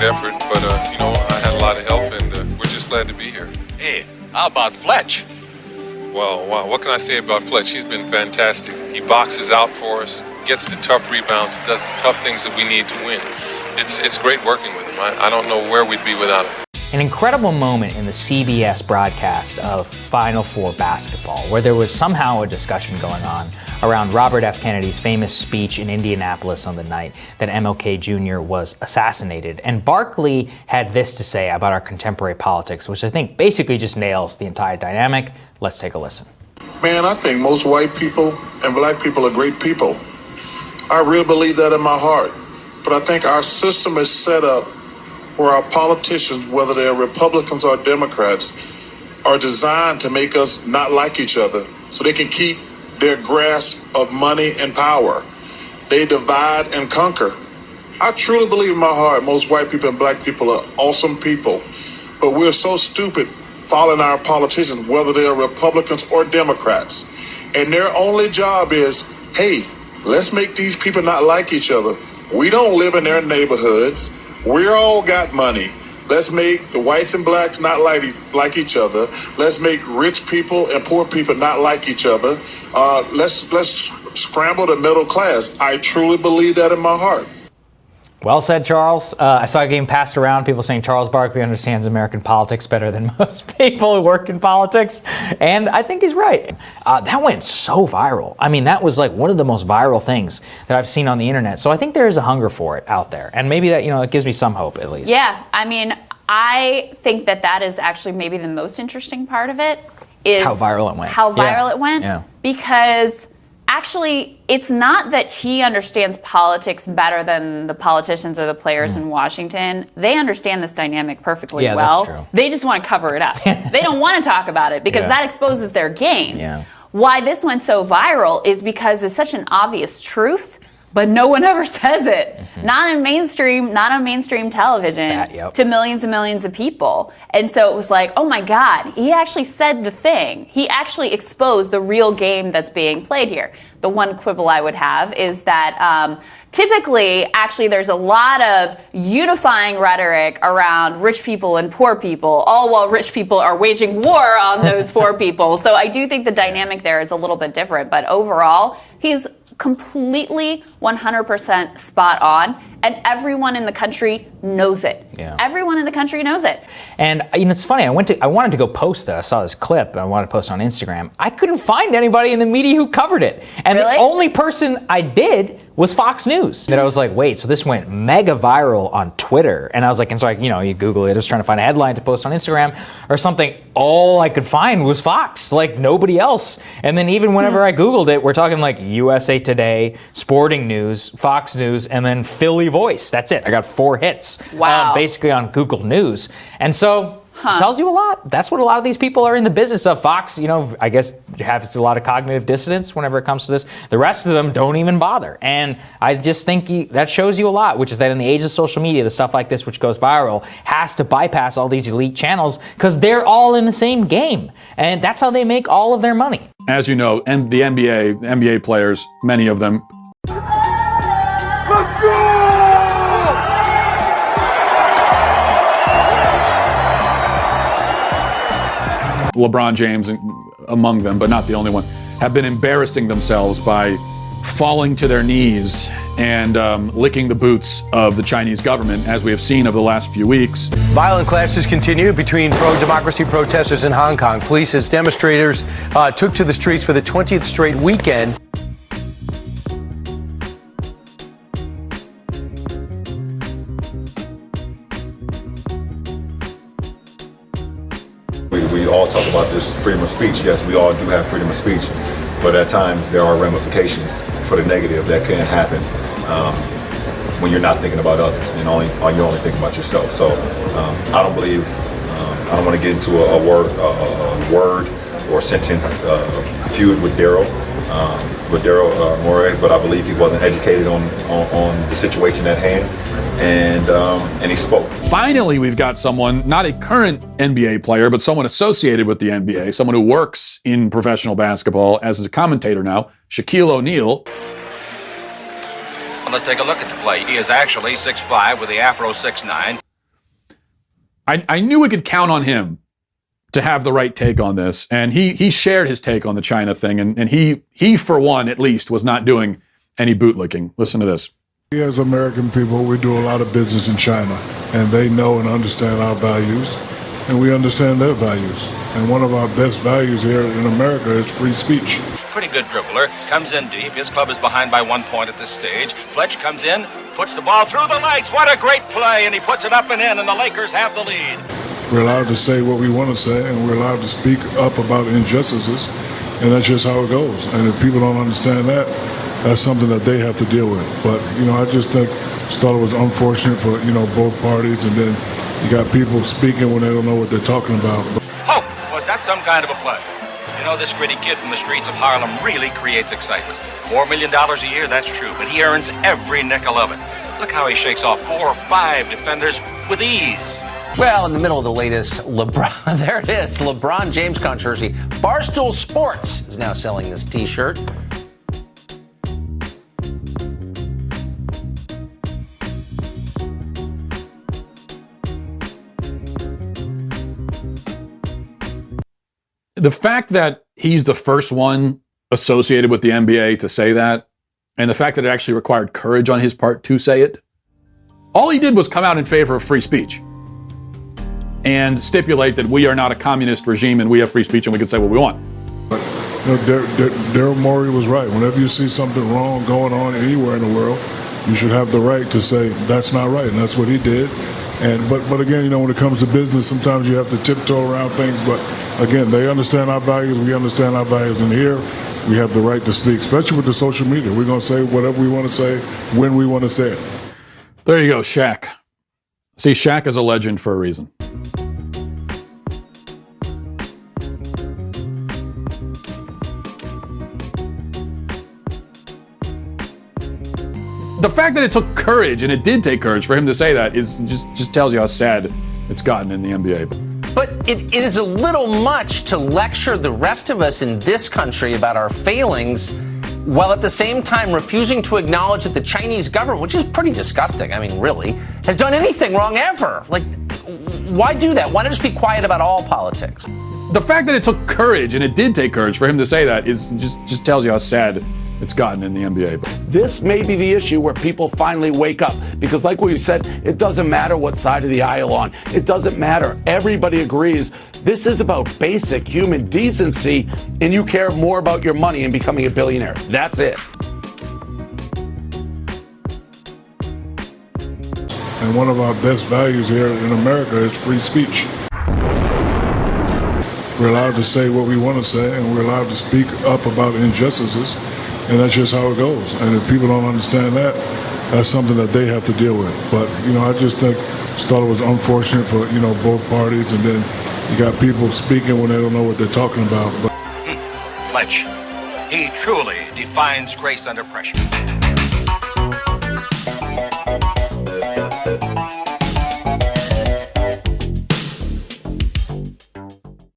great effort, but I had a lot of help, and we're just glad to be here. Hey, how about Fletch? Well, wow, what can I say about Fletch? He's been fantastic. He boxes out for us, gets the tough rebounds, does the tough things that we need to win. It's great working with him. I don't know where we'd be without him. An incredible moment in the CBS broadcast of Final Four basketball, where there was somehow a discussion going on around Robert F. Kennedy's famous speech in Indianapolis on the night that MLK Jr. was assassinated. And Barkley had this to say about our contemporary politics, which I think basically just nails the entire dynamic. Let's take a listen. Man, I think most white people and black people are great people. I really believe that in my heart. But I think our system is set up where our politicians, whether they're Republicans or Democrats, are designed to make us not like each other so they can keep their grasp of money and power. They divide and conquer. I truly believe in my heart most white people and black people are awesome people, but we're so stupid following our politicians, whether they're Republicans or Democrats. And their only job is, hey, let's make these people not like each other. We don't live in their neighborhoods. We all got money. Let's make the whites and blacks not like each other. Let's make rich people and poor people not like each other. Let's scramble the middle class. I truly believe that in my heart. Well said, Charles. I saw a game passed around, people saying Charles Barkley understands American politics better than most people who work in politics. And I think he's right. That went so viral. I mean, that was like one of the most viral things that I've seen on the internet. So I think there is a hunger for it out there. And maybe that, it gives me some hope at least. Yeah, I mean, I think that is actually maybe the most interesting part of it is how viral it went. How viral it went. Yeah. Because actually, it's not that he understands politics better than the politicians or the players in Washington. They understand this dynamic perfectly well. That's true. They just want to cover it up. They don't want to talk about it because that exposes their game. Yeah. Why this went so viral is because it's such an obvious truth, but no one ever says it. Not on mainstream television to millions and millions of people. And so it was like, oh my God, he actually said the thing. He actually exposed the real game that's being played here. The one quibble I would have is that typically, actually, there's a lot of unifying rhetoric around rich people and poor people, all while rich people are waging war on those poor people. So I do think the dynamic there is a little bit different. But overall, he's completely 100% spot on, and everyone in the country knows it. Yeah. Everyone in the country knows it. And it's funny, I wanted to go post that. I saw this clip, I wanted to post it on Instagram. I couldn't find anybody in the media who covered it. And Really? The only person I did was Fox News. And I was like, wait, so this went mega viral on Twitter. And I was like, you Google it, I was trying to find a headline to post on Instagram or something. All I could find was Fox, like nobody else. And then even whenever I Googled it, we're talking like USA Today, Sporting News, Fox News, and then Philly Voice. That's it. I got 4 hits. Wow. Basically on Google News. And so it tells you a lot. That's what a lot of these people are in the business of. Fox, I guess has a lot of cognitive dissonance whenever it comes to this. The rest of them don't even bother. And I just think that shows you a lot, which is that in the age of social media, the stuff like this, which goes viral, has to bypass all these elite channels because they're all in the same game. And that's how they make all of their money. As you know, and the NBA players, many of them. Let's go! LeBron James among them, but not the only one, have been embarrassing themselves by falling to their knees and licking the boots of the Chinese government, as we have seen over the last few weeks. Violent clashes continue between pro-democracy protesters in Hong Kong. Police as demonstrators took to the streets for the 20th straight weekend. We all talk about this freedom of speech. Yes, we all do have freedom of speech, but at times there are ramifications for the negative that can happen when you're not thinking about others and you're only thinking about yourself. So I don't believe, I don't want to get into a word or sentence feud with Daryl Morey, but I believe he wasn't educated on the situation at hand. And he spoke. Finally, we've got someone, not a current NBA player, but someone associated with the NBA, someone who works in professional basketball as a commentator now, Shaquille O'Neal. Well, let's take a look at the play. He is actually 6'5" with the Afro 6'9". I knew we could count on him to have the right take on this, and he shared his take on the China thing, and he for one at least was not doing any bootlicking. Listen to this. As American people, we do a lot of business in China, and they know and understand our values, and we understand their values. And one of our best values here in America is free speech. Pretty good dribbler. Comes in deep. His club is behind by 1 point at this stage. Fletch comes in, puts the ball through the legs. What a great play, and he puts it up and in, and the Lakers have the lead. We're allowed to say what we want to say, and we're allowed to speak up about injustices, and that's just how it goes. And if people don't understand that, that's something that they have to deal with. But, I just thought it was unfortunate for, both parties, and then you got people speaking when they don't know what they're talking about. Oh, was that some kind of a play? This gritty kid from the streets of Harlem really creates excitement. $4 million a year, that's true, but he earns every nickel of it. Look how he shakes off 4 or 5 defenders with ease. Well, in the middle of the latest LeBron, there it is, LeBron James controversy. Barstool Sports is now selling this T-shirt. The fact that he's the first one associated with the NBA to say that, and the fact that it actually required courage on his part to say it, all he did was come out in favor of free speech and stipulate that we are not a communist regime and we have free speech and we can say what we want. But Daryl Morey was right. Whenever you see something wrong going on anywhere in the world, you should have the right to say that's not right, and that's what he did. But again, when it comes to business, sometimes you have to tiptoe around things. But again, they understand our values, we understand our values, and here we have the right to speak, especially with the social media. We're going to say whatever we want to say, when we want to say it. There you go, Shaq. See, Shaq is a legend for a reason. The fact that it took courage, and it did take courage for him to say that, is just tells you how sad it's gotten in the NBA. But it is a little much to lecture the rest of us in this country about our failings, while at the same time refusing to acknowledge that the Chinese government, which is pretty disgusting, really, has done anything wrong ever. Why do that? Why not just be quiet about all politics? The fact that it took courage, and it did take courage for him to say that, is just tells you how sad it's gotten in the NBA. This may be the issue where people finally wake up, because like we said, it doesn't matter what side of the aisle on. It doesn't matter. Everybody agrees this is about basic human decency, and you care more about your money and becoming a billionaire. That's it. And one of our best values here in America is free speech. We're allowed to say what we want to say, and we're allowed to speak up about injustices. And that's just how it goes. And if people don't understand that, that's something that they have to deal with. But, I just thought it was unfortunate for, both parties. And then you got people speaking when they don't know what they're talking about. Fletch, he truly defines grace under pressure.